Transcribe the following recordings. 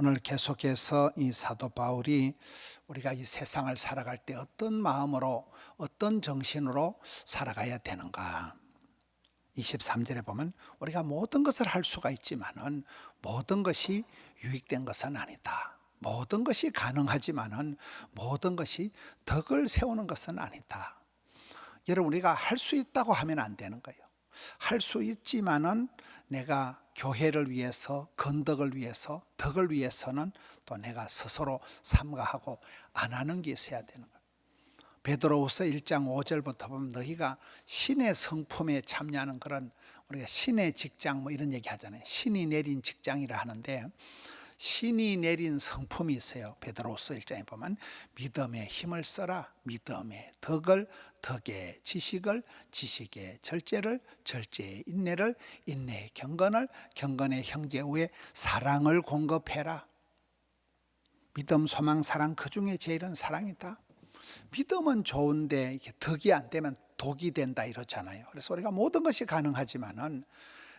오늘 계속해서 이 사도 바울이 우리가 이 세상을 살아갈 때 어떤 마음으로 어떤 정신으로 살아가야 되는가, 23절에 보면 우리가 모든 것을 할 수가 있지만은 모든 것이 유익된 것은 아니다. 모든 것이 가능하지만은 모든 것이 덕을 세우는 것은 아니다. 여러분, 우리가 할 수 있다고 하면 안 되는 거예요. 할 수 있지만은 내가 교회를 위해서, 건덕을 위해서, 덕을 위해서는 또 내가 스스로 삼가하고 안 하는 게 있어야 되는 거예요. 베드로후서 1장 5절부터 보면 너희가 신의 성품에 참여하는 그런, 우리가 신의 직장 뭐 이런 얘기 하잖아요. 신이 내린 직장이라 하는데, 신이 내린 성품이 있어요. 베드로후서 1장에 보면 믿음에 힘을 써라, 믿음에 덕을, 덕에 지식을, 지식에 절제를, 절제에 인내를, 인내에 경건을, 경건에 형제 후에 사랑을 공급해라. 믿음, 소망, 사랑, 그 중에 제일은 사랑이다. 믿음은 좋은데 이게 덕이 안 되면 독이 된다 이렇잖아요. 그래서 우리가 모든 것이 가능하지만은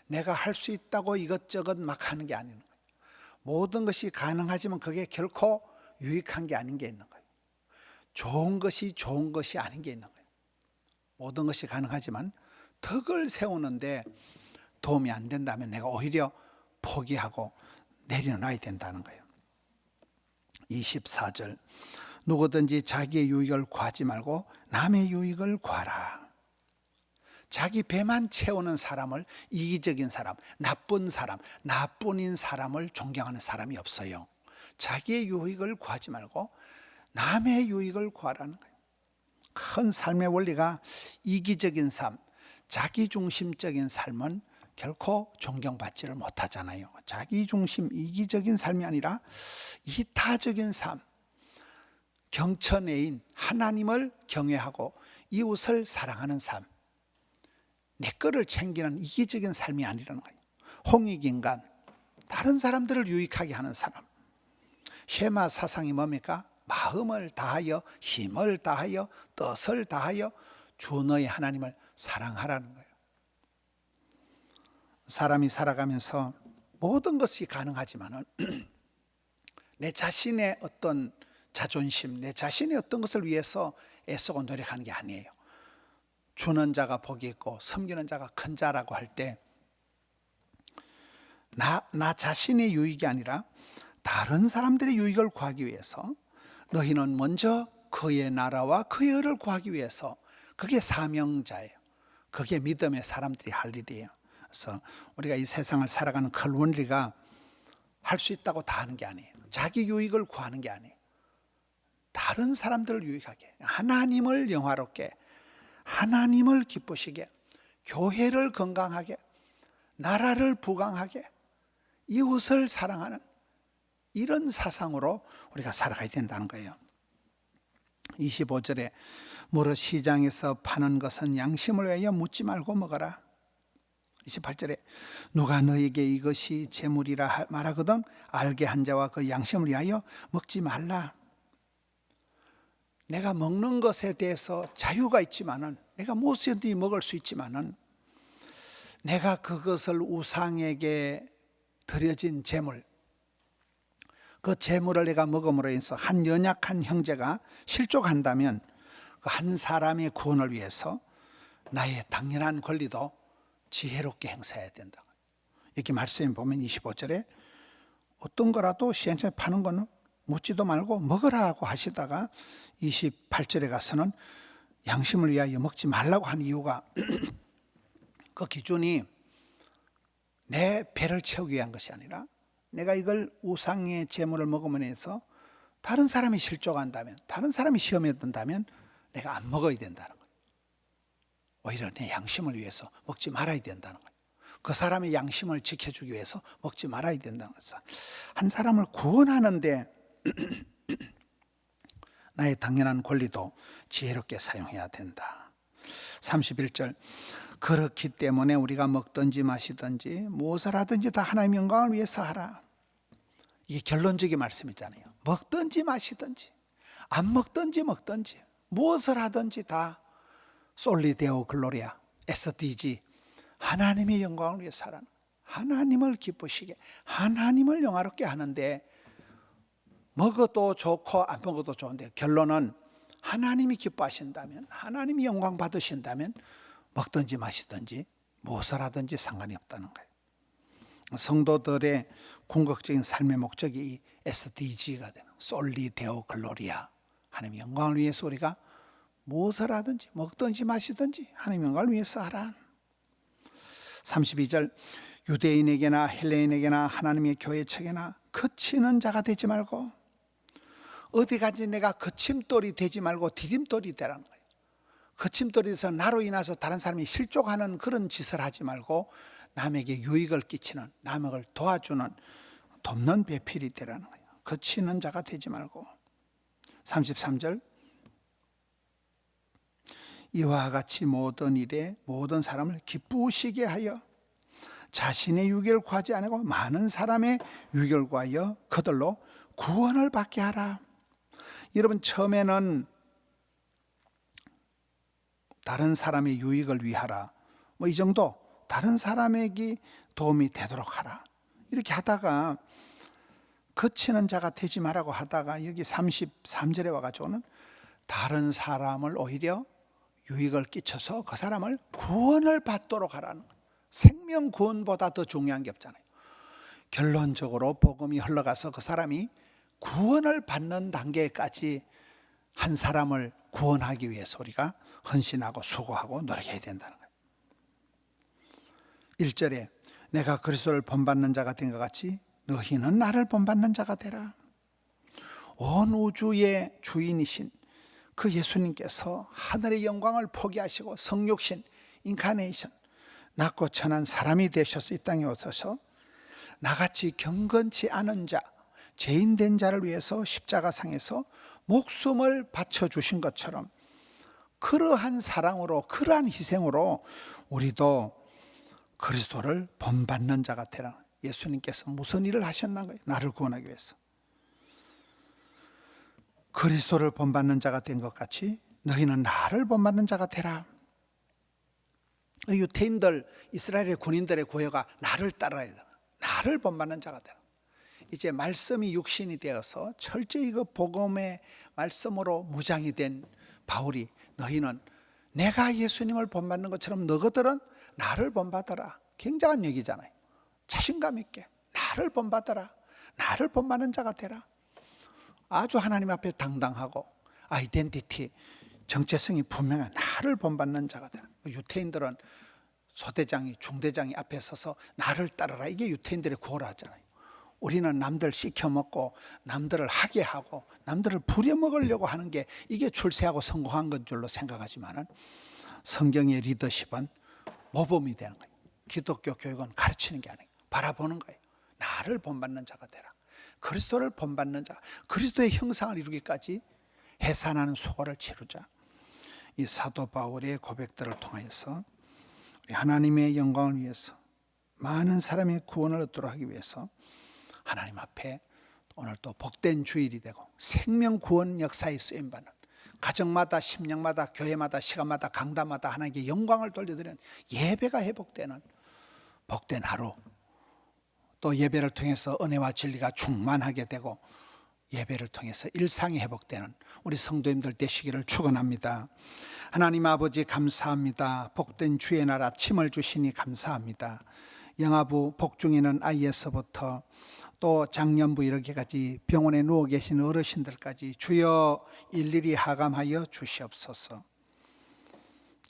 내가 할 수 있다고 이것저것 막 하는 게 아닌 거예요. 모든 것이 가능하지만 그게 결코 유익한 게 아닌 게 있는 거예요. 좋은 것이 좋은 것이 아닌 게 있는 거예요. 모든 것이 가능하지만 덕을 세우는데 도움이 안 된다면 내가 오히려 포기하고 내려놔야 된다는 거예요. 24절, 누구든지 자기의 유익을 구하지 말고 남의 유익을 구하라. 자기 배만 채우는 사람을, 이기적인 사람, 나쁜 사람, 나뿐인 사람을 존경하는 사람이 없어요. 자기의 유익을 구하지 말고 남의 유익을 구하라는 거예요. 큰 삶의 원리가 이기적인 삶, 자기중심적인 삶은 결코 존경받지를 못하잖아요. 자기중심, 이기적인 삶이 아니라 이타적인 삶, 경천애인, 하나님을 경외하고 이웃을 사랑하는 삶, 내 거를 챙기는 이기적인 삶이 아니라는 거예요. 홍익인간, 다른 사람들을 유익하게 하는 사람. 쉐마 사상이 뭡니까? 마음을 다하여, 힘을 다하여, 뜻을 다하여 주 너의 하나님을 사랑하라는 거예요. 사람이 살아가면서 모든 것이 가능하지만은 내 자신의 어떤 자존심, 내 자신의 어떤 것을 위해서 애쓰고 노력하는 게 아니에요. 주는 자가 복이 있고 섬기는 자가 큰 자라고 할 때 나 자신의 유익이 아니라 다른 사람들의 유익을 구하기 위해서 너희는 먼저 그의 나라와 그의 의를 구하기 위해서, 그게 사명자예요. 그게 믿음의 사람들이 할 일이에요. 그래서 우리가 이 세상을 살아가는 큰 원리가 할 수 있다고 다 하는 게 아니에요. 자기 유익을 구하는 게 아니에요. 다른 사람들을 유익하게, 하나님을 영화롭게, 하나님을 기쁘시게, 교회를 건강하게, 나라를 부강하게, 이웃을 사랑하는 이런 사상으로 우리가 살아가야 된다는 거예요. 25절에 무릇 시장에서 파는 것은 양심을 위하여 묻지 말고 먹어라. 28절에 누가 너에게 이것이 재물이라 말하거든 알게 한 자와 그 양심을 위하여 먹지 말라. 내가 먹는 것에 대해서 자유가 있지만은, 내가 무엇이든지 먹을 수 있지만은, 내가 그것을 우상에게 드려진 재물, 그 재물을 내가 먹음으로 인해서 한 연약한 형제가 실족한다면 그 한 사람의 구원을 위해서 나의 당연한 권리도 지혜롭게 행사해야 된다. 이렇게 말씀해 보면 25절에 어떤 거라도 시장에 파는 거는 묻지도 말고 먹으라고 하시다가 28절에 가서는 양심을 위하여 먹지 말라고 한 이유가 그 기준이 내 배를 채우기 위한 것이 아니라 내가 이걸 우상의 재물을 먹으면 해서 다른 사람이 실족한다면, 다른 사람이 시험에 든다면 내가 안 먹어야 된다는 거예요. 오히려 내 양심을 위해서 먹지 말아야 된다는 거예요. 그 사람의 양심을 지켜주기 위해서 먹지 말아야 된다는 거예요. 한 사람을 구원하는데 나의 당연한 권리도 지혜롭게 사용해야 된다. 31절, 그렇기 때문에 우리가 먹든지 마시든지 무엇을 하든지 다 하나님의 영광을 위해서 하라. 이게 결론적인 말씀이잖아요. 먹든지 마시든지 안 먹든지 먹든지 무엇을 하든지 다 솔리데오 글로리아, SDG, 하나님의 영광을 위해서 하라는, 하나님을 기쁘시게, 하나님을 영화롭게 하는데 먹어도 좋고 안 먹어도 좋은데 결론은 하나님이 기뻐하신다면, 하나님이 영광 받으신다면 먹든지 마시든지 무엇을 하든지 상관이 없다는 거예요. 성도들의 궁극적인 삶의 목적이 이 SDG가 되는 솔리 데오 글로리아, 하나님의 영광을 위해서 우리가 무엇을 하든지 먹든지 마시든지 하나님의 영광을 위해서 하라. 32절, 유대인에게나 헬레인에게나 하나님의 교회 측에나 그치는 자가 되지 말고, 어디까지 내가 거침돌이 되지 말고 디딤돌이 되라는 거예요. 거침돌이 돼서 나로 인해서 다른 사람이 실족하는 그런 짓을 하지 말고 남에게 유익을 끼치는, 남을 도와주는, 돕는 배필이 되라는 거예요. 거치는 자가 되지 말고. 33절, 이와 같이 모든 일에 모든 사람을 기쁘시게 하여 자신의 유익을 구하지 않고 많은 사람의 유익을 구하여 그들로 구원을 받게 하라. 여러분, 처음에는 다른 사람의 유익을 위하라, 뭐 이 정도, 다른 사람에게 도움이 되도록 하라, 이렇게 하다가 거치는 자가 되지 말라고 하다가 여기 33절에 와가지고는 다른 사람을 오히려 유익을 끼쳐서 그 사람을 구원을 받도록 하라는 거예요. 생명 구원보다 더 중요한 게 없잖아요. 결론적으로 복음이 흘러가서 그 사람이 구원을 받는 단계까지 한 사람을 구원하기 위해서 우리가 헌신하고 수고하고 노력해야 된다는 거예요. 1절에 내가 그리스도를 본받는 자가 된 것 같이 너희는 나를 본받는 자가 되라. 온 우주의 주인이신 그 예수님께서 하늘의 영광을 포기하시고 성육신, 인카네이션, 낮고 천한 사람이 되셔서 이 땅에 오셔서 나같이 경건치 않은 자, 죄인된 자를 위해서 십자가상에서 목숨을 바쳐주신 것처럼 그러한 사랑으로, 그러한 희생으로 우리도 그리스도를 본받는 자가 되라. 예수님께서 무슨 일을 하셨나? 나를 구원하기 위해서. 그리스도를 본받는 자가 된 것 같이 너희는 나를 본받는 자가 되라. 유대인들, 이스라엘의 군인들의 고요가 나를 따라야 되라, 나를 본받는 자가 되라. 이제 말씀이 육신이 되어서 철저히 그 복음의 말씀으로 무장이 된 바울이 너희는 내가 예수님을 본받는 것처럼 너희들은 나를 본받아라. 굉장한 얘기잖아요. 자신감 있게 나를 본받아라, 나를 본받는 자가 되라. 아주 하나님 앞에 당당하고 아이덴티티, 정체성이 분명한 나를 본받는 자가 되라. 유태인들은 소대장이, 중대장이 앞에 서서 나를 따르라, 이게 유태인들의 구호라잖아요. 우리는 남들 시켜먹고 남들을 하게 하고 남들을 부려먹으려고 하는 게 이게 출세하고 성공한 건 줄로 생각하지만 성경의 리더십은 모범이 되는 거예요. 기독교 교육은 가르치는 게 아니에요. 바라보는 거예요. 나를 본받는 자가 되라. 그리스도를 본받는 자, 그리스도의 형상을 이루기까지 해산하는 수고를 치르자. 이 사도 바울의 고백들을 통해서 하나님의 영광을 위해서 많은 사람의 구원을 얻도록 하기 위해서 하나님 앞에 오늘 또 복된 주일이 되고 생명 구원 역사에 쓰임받는, 가정마다, 심령마다, 교회마다, 시간마다, 강단마다 하나님께 영광을 돌려드리는 예배가 회복되는 복된 하루, 또 예배를 통해서 은혜와 진리가 충만하게 되고 예배를 통해서 일상이 회복되는 우리 성도님들 되시기를 축원합니다. 하나님 아버지 감사합니다. 복된 주의 날 아침을 주시니 감사합니다. 영아부 복중에는 아이에서부터 또 장년부 이렇게까지 병원에 누워 계신 어르신들까지 주여 일일이 하감하여 주시옵소서.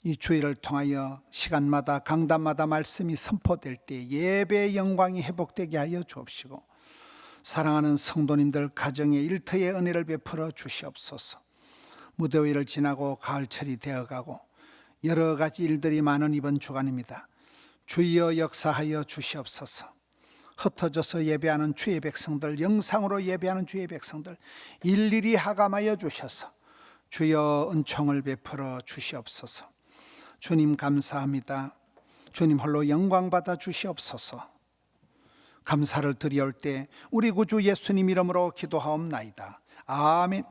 이 주일을 통하여 시간마다 강단마다 말씀이 선포될 때 예배의 영광이 회복되게 하여 주옵시고 사랑하는 성도님들 가정의 일터의 은혜를 베풀어 주시옵소서. 무더위를 지나고 가을철이 되어가고 여러 가지 일들이 많은 이번 주간입니다. 주여 역사하여 주시옵소서. 흩어져서 예배하는 주의 백성들, 영상으로 예배하는 주의 백성들 일일이 하감하여 주셔서 주여 은총을 베풀어 주시옵소서. 주님 감사합니다. 주님 홀로 영광 받아 주시옵소서. 감사를 드리올 때 우리 구주 예수님 이름으로 기도하옵나이다. 아멘.